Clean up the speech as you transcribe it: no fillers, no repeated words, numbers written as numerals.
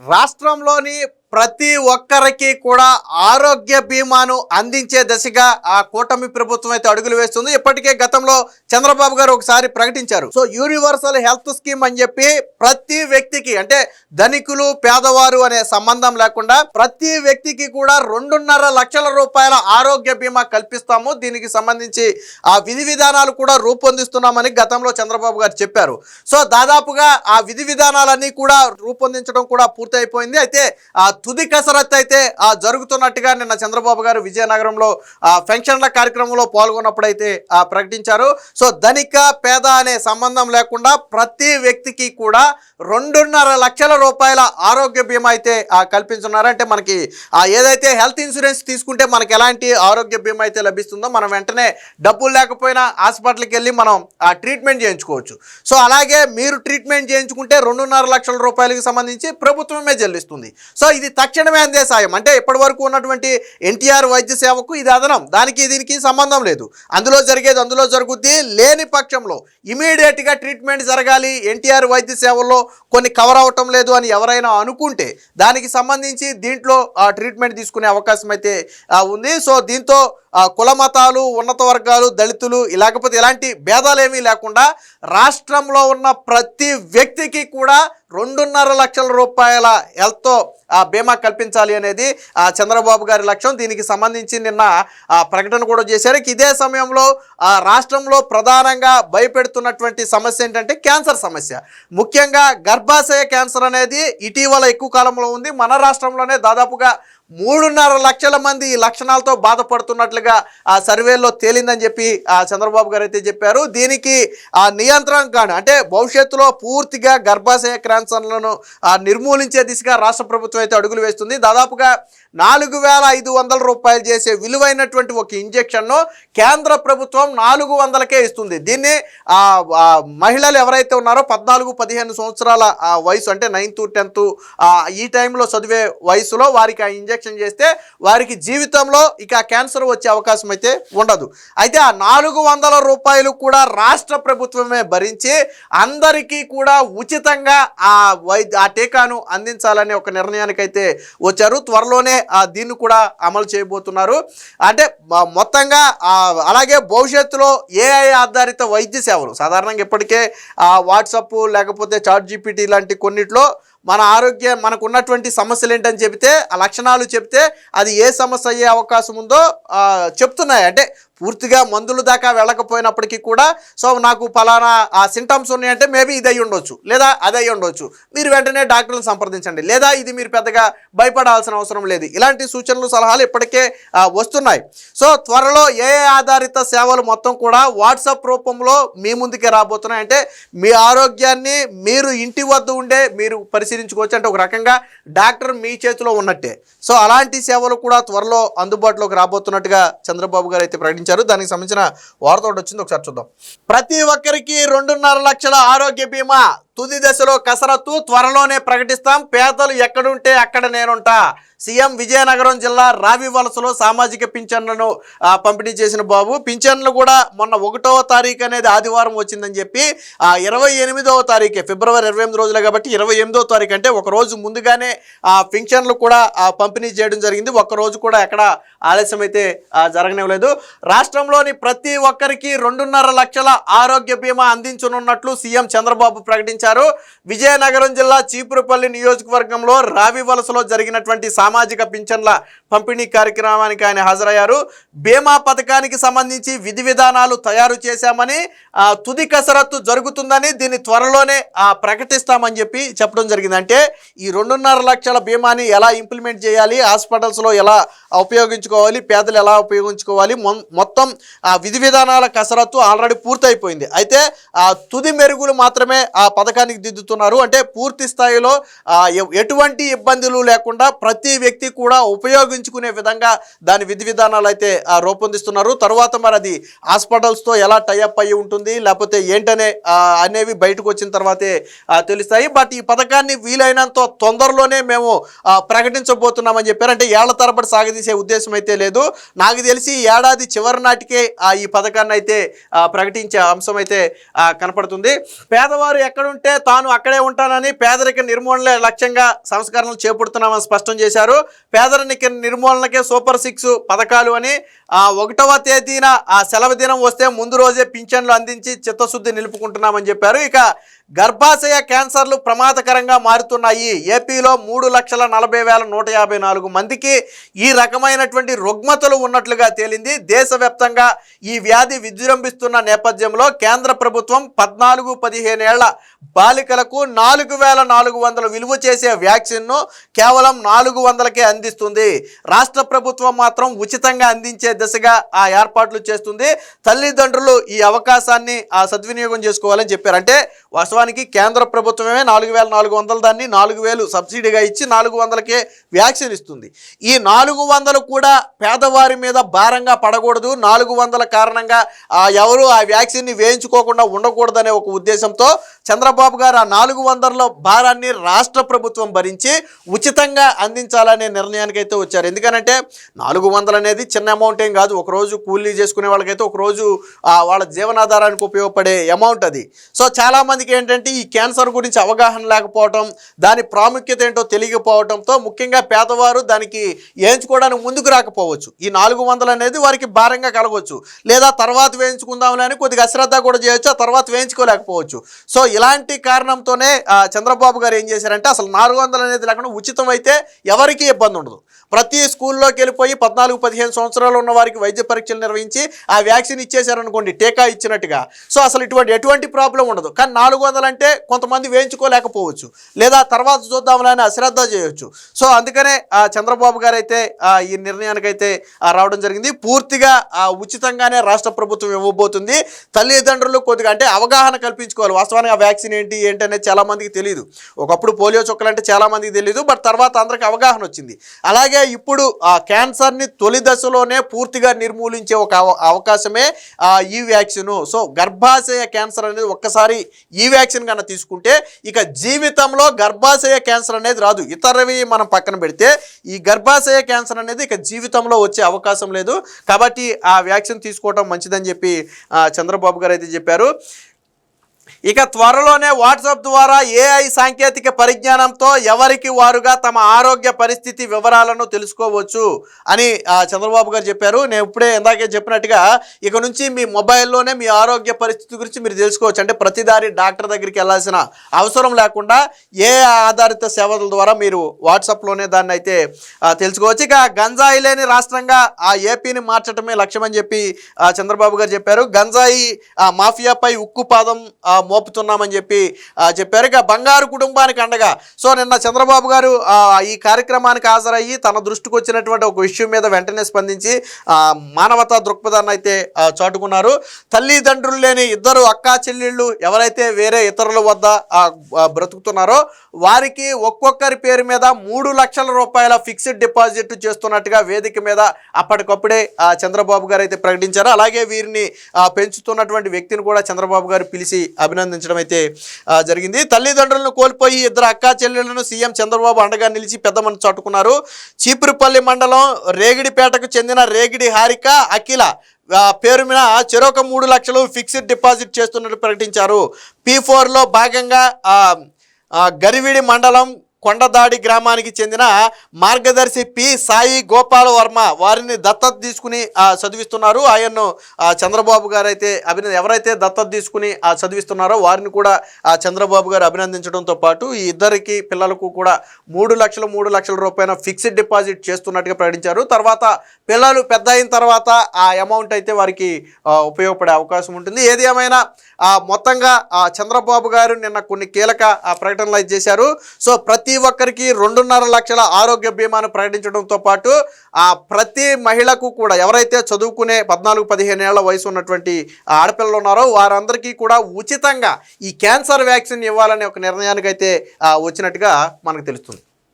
రాష్ట్రంలోని ప్రతి ఒక్కరికి కూడా ఆరోగ్య బీమాను అందించే దశగా ఆ కూటమి ప్రభుత్వం అయితే అడుగులు వేస్తుంది. ఇప్పటికే గతంలో చంద్రబాబు గారు ఒకసారి ప్రకటించారు. సో యూనివర్సల్ హెల్త్ స్కీమ్ అని చెప్పి ప్రతి వ్యక్తికి అంటే ధనికులు పేదవారు అనే సంబంధం లేకుండా ప్రతి వ్యక్తికి కూడా 2.5 లక్షల రూపాయల ఆరోగ్య బీమా కల్పిస్తాము. దీనికి సంబంధించి ఆ విధి విధానాలు కూడా రూపొందిస్తున్నామని గతంలో చంద్రబాబు గారు చెప్పారు. సో దాదాపుగా ఆ విధి విధానాలన్నీ కూడా రూపొందించడం కూడా పూర్తయిపోయింది. అయితే తుది కసరత్తు అయితే జరుగుతున్నట్టుగా నిన్న చంద్రబాబు గారు విజయనగరంలో పెన్షన్ల కార్యక్రమంలో పాల్గొన్నప్పుడు అయితే ప్రకటించారు. సో ధనిక పేద అనే సంబంధం లేకుండా ప్రతి వ్యక్తికి కూడా 2.5 లక్షల రూపాయల ఆరోగ్య బీమా అయితే కల్పించున్నారు. అంటే మనకి ఏదైతే హెల్త్ ఇన్సూరెన్స్ తీసుకుంటే మనకి ఎలాంటి ఆరోగ్య బీమా అయితే లభిస్తుందో మనం వెంటనే డబ్బులు లేకపోయినా హాస్పిటల్కి వెళ్ళి మనం ట్రీట్మెంట్ చేయించుకోవచ్చు. సో అలాగే మీరు ట్రీట్మెంట్ చేయించుకుంటే 2.5 లక్షల రూపాయలకి సంబంధించి ప్రభుత్వమే చెల్లిస్తుంది. సో ఇది తక్షణమే అందే సాయం. అంటే ఇప్పటి వరకు ఉన్నటువంటి ఎన్టీఆర్ వైద్య సేవకు ఇది అదనం, దానికి దీనికి సంబంధం లేదు. అందులో జరిగేది అందులో జరుగుద్ది. లేని పక్షంలో ఇమీడియట్గా ట్రీట్మెంట్ జరగాలి, ఎన్టీఆర్ వైద్య సేవల్లో కొన్ని కవర్ అవటం లేదు అని ఎవరైనా అనుకుంటే దానికి సంబంధించి దీంట్లో ట్రీట్మెంట్ తీసుకునే అవకాశం అయితే ఉంది. సో దీంతో కుల మతాలు, ఉన్నత వర్గాలు, దళితులు లేకపోతే ఇలాంటి భేదాలేమీ లేకుండా రాష్ట్రంలో ఉన్న ప్రతి వ్యక్తికి కూడా 2.5 లక్షల రూపాయల హెల్త్ బీమా కల్పించాలి అనేది చంద్రబాబు గారి లక్ష్యం. దీనికి సంబంధించి నిన్న ప్రకటన కూడా చేశారు. ఇదే సమయంలో రాష్ట్రంలో ప్రధానంగా భయపెడుతున్నటువంటి సమస్య ఏంటంటే క్యాన్సర్ సమస్య. ముఖ్యంగా గర్భాశయ క్యాన్సర్ అనేది ఇటీవల ఎక్కువ కాలంలో ఉంది. మన రాష్ట్రంలోనే దాదాపుగా 3.5 లక్షల మంది ఈ లక్షణాలతో బాధపడుతున్నట్లుగా ఆ సర్వేలో తేలిందని చెప్పి చంద్రబాబు గారు అయితే చెప్పారు. దీనికి నియంత్రణ కాను అంటే భవిష్యత్తులో పూర్తిగా గర్భాశయ క్యాన్సర్లను నిర్మూలించే దిశగా రాష్ట్ర ప్రభుత్వం అయితే అడుగులు వేస్తుంది. దాదాపుగా 4,500 రూపాయలు చేసే విలువైనటువంటి ఒక ఇంజెక్షన్ను కేంద్ర ప్రభుత్వం 400కే ఇస్తుంది. దీన్ని మహిళలు ఎవరైతే ఉన్నారో 14-15 సంవత్సరాల వయసు అంటే 9th 10th ఈ టైంలో చదివే వయసులో వారికి ఆ ఇంజెక్షన్ చేస్తే వారికి జీవితంలో ఇక క్యాన్సర్ వచ్చే అవకాశం అయితే ఉండదు. అయితే ఆ 400 రూపాయలు కూడా రాష్ట్ర ప్రభుత్వమే భరించి అందరికీ కూడా ఉచితంగా ఆ టీకాను అందించాలనే ఒక నిర్ణయానికి అయితే వచ్చారు. త్వరలోనే దీన్ని కూడా అమలు చేయబోతున్నారు. అంటే మొత్తంగా అలాగే భవిష్యత్తులో ఏఐ ఆధారిత వైద్య సేవలు సాధారణంగా ఇప్పటికే వాట్సాప్ లేకపోతే చాట్ జీపీటీ లాంటి కొన్నిట్లో మన మనకు ఉన్నటువంటి సమస్యలు ఏంటని చెబితే ఆ లక్షణాలు చెప్తే అది ఏ సమస్య అయ్యే అవకాశం ఉందో చెప్తున్నాయి. అంటే పూర్తిగా మందుల దాకా వెళ్ళకపోయినప్పటికీ కూడా సో నాకు ఫలానా సింటమ్స్ ఉన్నాయంటే మేబీ ఇది అయ్యి ఉండొచ్చు లేదా అది అయ్యి ఉండొచ్చు, మీరు వెంటనే డాక్టర్ని సంప్రదించండి, లేదా ఇది మీరు పెద్దగా భయపడాల్సిన అవసరం లేదు. ఇలాంటి సూచనలు సలహాలు ఇప్పటికే వస్తున్నాయి. సో త్వరలో ఏఐ ఆధారిత సేవలు మొత్తం కూడా వాట్సాప్ రూపంలో మీ ముందుకే రాబోతున్నాయి. అంటే మీ ఆరోగ్యాన్ని మీరు ఇంటి వద్ద ఉండే మీరు పరిశీలించుకోవచ్చు. అంటే ఒక రకంగా డాక్టర్ మీ చేతిలో ఉన్నట్టే. సో అలాంటి సేవలు కూడా త్వరలో అందుబాటులోకి రాబోతున్నట్టుగా చంద్రబాబు గారు అయితే ప్రకటించారు. దానికి సంబంధించిన వార్త ఒకటి వచ్చింది, ఒకసారి చూద్దాం. ప్రతి ఒక్కరికి 2.5 లక్షల ఆరోగ్య బీమా తుది దశలో కసరత్తు, త్వరలోనే ప్రకటిస్తాం, పేదలు ఎక్కడుంటే అక్కడ నేనుంటా. సీఎం విజయనగరం జిల్లా రావివలసలో సామాజిక పింఛన్లను పంపిణీ చేసిన బాబు. పింఛన్లు కూడా మొన్న 1వ తారీఖు అనేది ఆదివారం వచ్చిందని చెప్పి 28వ తారీఖే ఫిబ్రవరి 28 రోజులే కాబట్టి 28వ తారీఖు అంటే ఒక రోజు ముందుగానే పింఛన్లు కూడా పంపిణీ చేయడం జరిగింది. ఒక్కరోజు కూడా ఎక్కడ ఆలస్యం అయితే జరగనివ్వలేదు. రాష్ట్రంలోని ప్రతి ఒక్కరికి 2.5 లక్షల ఆరోగ్య బీమా అందించనున్నట్లు సీఎం చంద్రబాబు ప్రకటించారు. విజయనగరం జిల్లా చీపురుపల్లి నియోజకవర్గంలో రావివలసలో జరిగినటువంటి సామాజిక పింఛన్ల పంపిణీ కార్యక్రమానికి ఆయన హాజరయ్యారు. బీమా పథకానికి సంబంధించి విధి విధానాలు తయారు చేశామని, తుది కసరత్తు జరుగుతుందని, దీన్ని త్వరలోనే ప్రకటిస్తామని చెప్పి చెప్పడం జరిగింది. అంటే ఈ 2.5 లక్షల బీమాని ఎలా ఇంప్లిమెంట్ చేయాలి, హాస్పిటల్స్లో ఎలా ఉపయోగించుకోవాలి, పేదలు ఎలా ఉపయోగించుకోవాలి, మొత్తం విధి విధానాల కసరత్తు ఆల్రెడీ పూర్తయిపోయింది. అయితే తుది మెరుగులు మాత్రమే ఆ పథకానికి దిద్దుతున్నారు. అంటే పూర్తి స్థాయిలో ఎటువంటి ఇబ్బందులు లేకుండా ప్రతి వ్యక్తి కూడా ఉపయోగించుకునే విధంగా దాని విధి విధానాలు అయితే రూపొందిస్తున్నారు. తర్వాత మరి అది హాస్పిటల్స్తో ఎలా టైఅప్ అయ్యి ఉంటుంది లేకపోతే ఏంటనే అనేవి బయటకు వచ్చిన తర్వాతే తెలుస్తాయి. బట్ ఈ పథకాన్ని వీలైనంత తొందరలోనే మేము ప్రకటించబోతున్నామని చెప్పారు. అంటే ఏళ్ల తరబడి సాగదీసే ఉద్దేశం అయితే లేదు. నాకు తెలిసి ఏడాది చివరి నాటికే ఈ పథకాన్ని అయితే ప్రకటించే అంశం అయితే కనపడుతుంది. పేదవారు ఎక్కడుంటే ఎక్కడుంటే తాను అక్కడే ఉంటానని పేదరిక నిర్మూలన లక్ష్యంగా సంస్కరణలు చేపడుతున్నామని స్పష్టం చేశారు. పేదరిక నిర్మూలనకే సూపర్ 6 పథకాలు అని 1వ తేదీన ఆ సెలవు దినం వస్తే ముందు రోజే పింఛన్లు అందించి చిత్తశుద్ధి నిలుపుకుంటున్నామని చెప్పారు. ఇక గర్భాశయ క్యాన్సర్లు ప్రమాదకరంగా మారుతున్నాయి. ఏపీలో 3,40,154 మందికి ఈ రకమైనటువంటి రుగ్మతలు ఉన్నట్లుగా తేలింది. దేశవ్యాప్తంగా ఈ వ్యాధి విజృంభిస్తున్న నేపథ్యంలో కేంద్ర ప్రభుత్వం 14-15 ఏళ్ల బాలికలకు 4,400 విలువ చేసే వ్యాక్సిన్ను కేవలం 400కే అందిస్తుంది. రాష్ట్ర ప్రభుత్వం మాత్రం ఉచితంగా అందించే దిశగా ఆ ఏర్పాట్లు చేస్తుంది. తల్లిదండ్రులు ఈ అవకాశాన్ని సద్వినియోగం చేసుకోవాలని చెప్పారు. అంటే వాస్తవానికి కేంద్ర ప్రభుత్వమే 4,400 దాన్ని 4,000 సబ్సిడీగా ఇచ్చి 400కే వ్యాక్సిన్ ఇస్తుంది. ఈ 400 కూడా పేదవారి మీద భారంగా పడకూడదు. 400 కారణంగా ఎవరు ఆ వ్యాక్సిన్ని వేయించుకోకుండా ఉండకూడదనే ఒక ఉద్దేశంతో చంద్రబాబు గారు ఆ 400లో భారాన్ని రాష్ట్ర ప్రభుత్వం భరించి ఉచితంగా అందించాలనే నిర్ణయానికి అయితే వచ్చారు. ఎందుకనంటే 400 అనేది చిన్న అమౌంట్ ఏం కాదు. ఒకరోజు కూలీ చేసుకునే వాళ్ళకైతే ఒకరోజు వాళ్ళ జీవనాధారానికి ఉపయోగపడే అమౌంట్ అది. సో చాలామందికి ఏంటంటే ఈ క్యాన్సర్ గురించి అవగాహన లేకపోవటం, దాని ప్రాముఖ్యత ఏంటో తెలియకపోవడంతో ముఖ్యంగా పేదవారు దానికి వేయించుకోవడానికి ముందుకు రాకపోవచ్చు. ఈ 400 అనేది వారికి భారంగా కలగవచ్చు. లేదా తర్వాత వేయించుకుందాంలే అని కొద్దిగా అశ్రద్ధ కూడా చేయొచ్చు, ఆ తర్వాత వేయించుకోలేకపోవచ్చు. సో ఇలాంటి కారణంతోనే చంద్రబాబు గారు ఏం చేశారంటే అసలు 400 అనేది లేకుండా ఉచితం అయితే ఎవరికీ ఇబ్బంది ఉండదు. ప్రతి స్కూల్లోకి వెళ్ళిపోయి 14-15 సంవత్సరాలు ఉన్న వారికి వైద్య పరీక్షలు నిర్వహించి ఆ వ్యాక్సిన్ ఇచ్చేశారనుకోండి, టీకా ఇచ్చినట్టుగా. సో అసలు ఎటువంటి ప్రాబ్లం ఉండదు. కానీ 400 అంటే కొంతమంది వేయించుకోలేకపోవచ్చు, లేదా తర్వాత చూద్దామని అశ్రద్ధ చేయొచ్చు. సో అందుకనే చంద్రబాబు గారు అయితే ఈ నిర్ణయానికైతే రావడం జరిగింది. పూర్తిగా ఉచితంగానే రాష్ట్ర ప్రభుత్వం ఇవ్వబోతుంది. తల్లిదండ్రులు కొద్దిగా అంటే అవగాహన కల్పించుకోవాలి. వాస్తవానికి ఆ వ్యాక్సిన్ ఏంటి అనేది చాలామందికి తెలియదు. ఒకప్పుడు పోలియో చుక్కలు అంటే చాలామందికి తెలియదు, బట్ తర్వాత అందరికి అవగాహన వచ్చింది. అలాగే ఇప్పుడు క్యాన్సర్ని తొలి దశలోనే పూర్తిగా నిర్మూలించే ఒక అవకాశమే ఈ వ్యాక్సిన్. సో గర్భాశయ క్యాన్సర్ అనేది ఒక్కసారి ఈ వ్యాక్సిన్ కన్నా తీసుకుంటే ఇక జీవితంలో గర్భాశయ క్యాన్సర్ అనేది రాదు. ఇతరవి మనం పక్కన పెడితే ఈ గర్భాశయ క్యాన్సర్ అనేది ఇక జీవితంలో వచ్చే అవకాశం లేదు. కాబట్టి ఆ వ్యాక్సిన్ తీసుకోవడం మంచిదని చెప్పి చంద్రబాబు గారు అయితే చెప్పారు. ఇక త్వరలోనే వాట్సాప్ ద్వారా AI సాంకేతిక పరిజ్ఞానంతో ఎవరికి వారుగా తమ ఆరోగ్య పరిస్థితి వివరాలను తెలుసుకోవచ్చు అని చంద్రబాబు గారు చెప్పారు. నేను ఇప్పుడే ఇందాకే చెప్పినట్టుగా ఇక నుంచి మీ మొబైల్లోనే మీ ఆరోగ్య పరిస్థితి గురించి మీరు తెలుసుకోవచ్చు. అంటే ప్రతిదారి డాక్టర్ దగ్గరికి వెళ్ళాల్సిన అవసరం లేకుండా AI ఆధారిత సేవల ద్వారా మీరు వాట్సాప్లోనే దాన్ని అయితే తెలుసుకోవచ్చు. ఇక గంజాయి లేని రాష్ట్రంగా ఏపీని మార్చడమే లక్ష్యమని చెప్పి చంద్రబాబు గారు చెప్పారు. గంజాయి మాఫియాపై ఉక్కుపాదం మోపుతున్నామని చెప్పి చెప్పారు. ఇక బంగారు కుటుంబానికి అండగా. సో నిన్న చంద్రబాబు గారు ఈ కార్యక్రమానికి హాజరయ్యి తన దృష్టికి వచ్చినటువంటి ఒక విషయం మీద వెంటనే స్పందించి మానవతా దృక్పథాన్ని అయితే చాటుకున్నారు. తల్లిదండ్రులు లేని ఇద్దరు అక్కా చెల్లెళ్ళు ఎవరైతే వేరే ఇతరుల వద్ద బ్రతుకుతున్నారో వారికి ఒక్కొక్కరి పేరు మీద 3 లక్షల రూపాయల ఫిక్స్డ్ డిపాజిట్ చేస్తున్నట్టుగా వేదిక మీద అప్పటికప్పుడే చంద్రబాబు గారు అయితే ప్రకటించారు. అలాగే వీరిని పెంచుతున్నటువంటి వ్యక్తిని కూడా చంద్రబాబు గారు పిలిచి అభినందించడం అయితే జరిగింది. తల్లిదండ్రులను కోల్పోయి ఇద్దరు అక్కా చెల్లెళ్లను సీఎం చంద్రబాబు అండగా నిలిచి పెద్ద మనసు చాటుకున్నారు. చీపురుపల్లి మండలం రేగిడిపేటకు చెందిన రేగిడి హారిక అఖిల పేరు మీద చెరొక 3 లక్షలు ఫిక్స్డ్ డిపాజిట్ చేస్తున్నట్టు ప్రకటించారు. P4లో భాగంగా గరివిడి మండలం కొండదాడి గ్రామానికి చెందిన మార్గదర్శి పి సాయి గోపాల వర్మ వారిని దత్తత తీసుకుని చదివిస్తున్నారు. ఆయన్ను చంద్రబాబు గారు అయితే ఎవరైతే దత్తత తీసుకుని చదివిస్తున్నారో వారిని కూడా చంద్రబాబు గారు అభినందించడంతో పాటు ఈ ఇద్దరికి పిల్లలకు కూడా 3 లక్షల రూపాయల ఫిక్స్డ్ డిపాజిట్ చేస్తున్నట్టుగా ప్రకటించారు. తర్వాత పిల్లలు పెద్ద అయిన తర్వాత ఆ అమౌంట్ అయితే వారికి ఉపయోగపడే అవకాశం ఉంటుంది. ఏది ఏమైనా మొత్తంగా చంద్రబాబు గారు నిన్న కొన్ని కీలక ప్రకటనలు అయితే చేశారు. సో ప్రతి ఒక్కరికి 2.5 లక్షల ఆరోగ్య బీమాను ప్రకటించడంతో పాటు ప్రతి మహిళకు కూడా ఎవరైతే చదువుకునే 14-15 ఏళ్ల వయసు ఉన్నటువంటి ఆడపిల్లలు ఉన్నారో వారందరికీ కూడా ఉచితంగా ఈ క్యాన్సర్ వ్యాక్సిన్ ఇవ్వాలనే ఒక నిర్ణయానికి అయితే వచ్చినట్టుగా మనకు తెలుస్తుంది.